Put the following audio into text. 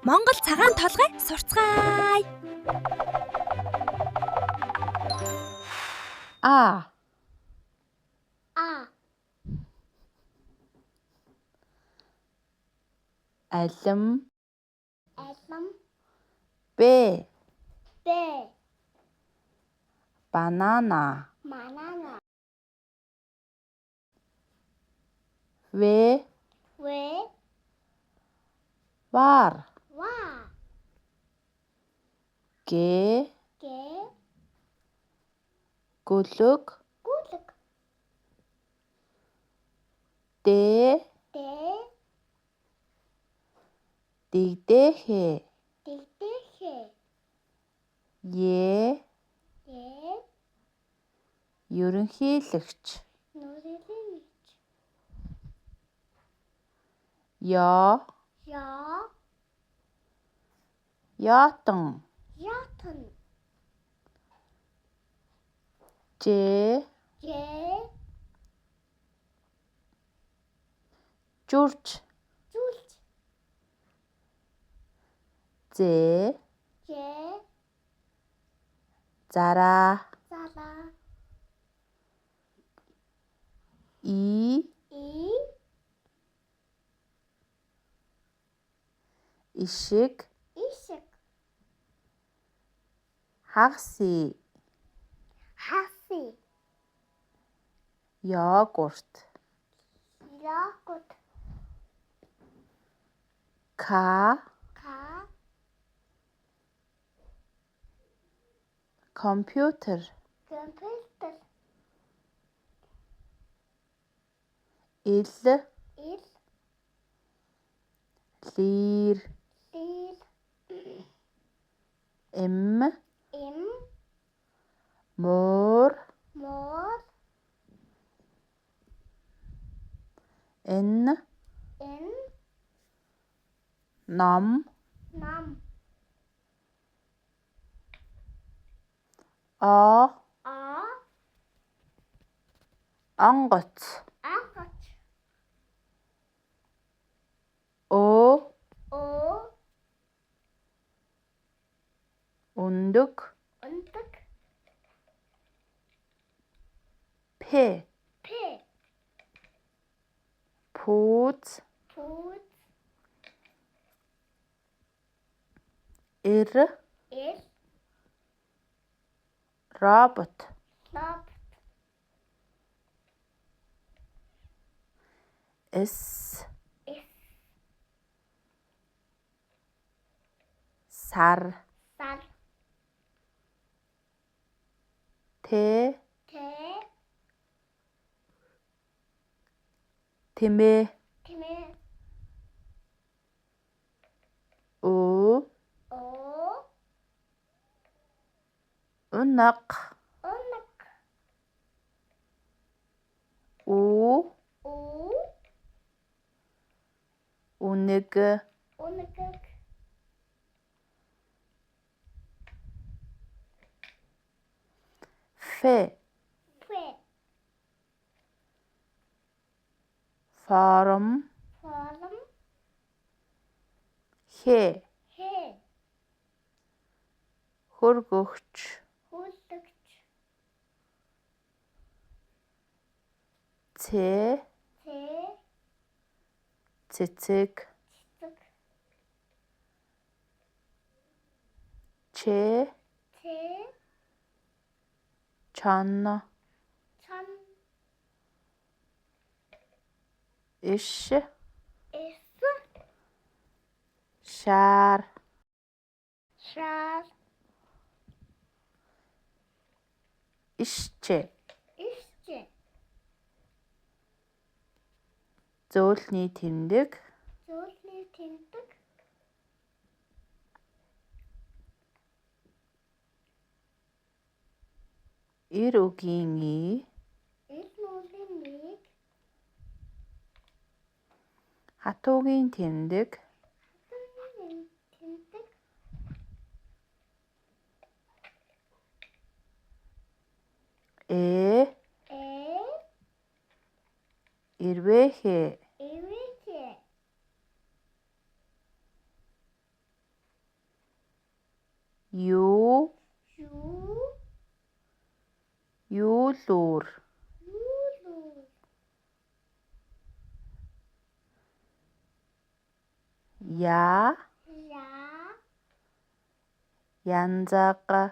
Монгол цагаан толгой сурцгаая. А. Алим. Б. Банана. В. Вар. Г. Гөлөг. Д. Дэгдэхэ. Е. Ерөнхийлөгч. Яа. Яатан. Ж. Журч. З. Зараа. И. Ишиг. Хагас. Йогурт. К. Компьютер. Ил. Лир. М. Мөр. Н. Ном. А. Онгоц. О. Өндөг. П. Пүүз. Ир. Робот. С. Сар. Т. Тэмээ. Ö. Унаг. У. Үнэг. Ф. Форум. Х. Хөргөгч. Ц. Цэцэг. Ч. Чон. Иш. Шар. Ишче. Зөөлний тэмдэг. Ир үгийн и. Хатуугийн тэмдэг. Ирвэхэ. юу, юулуур, яа, янзаг.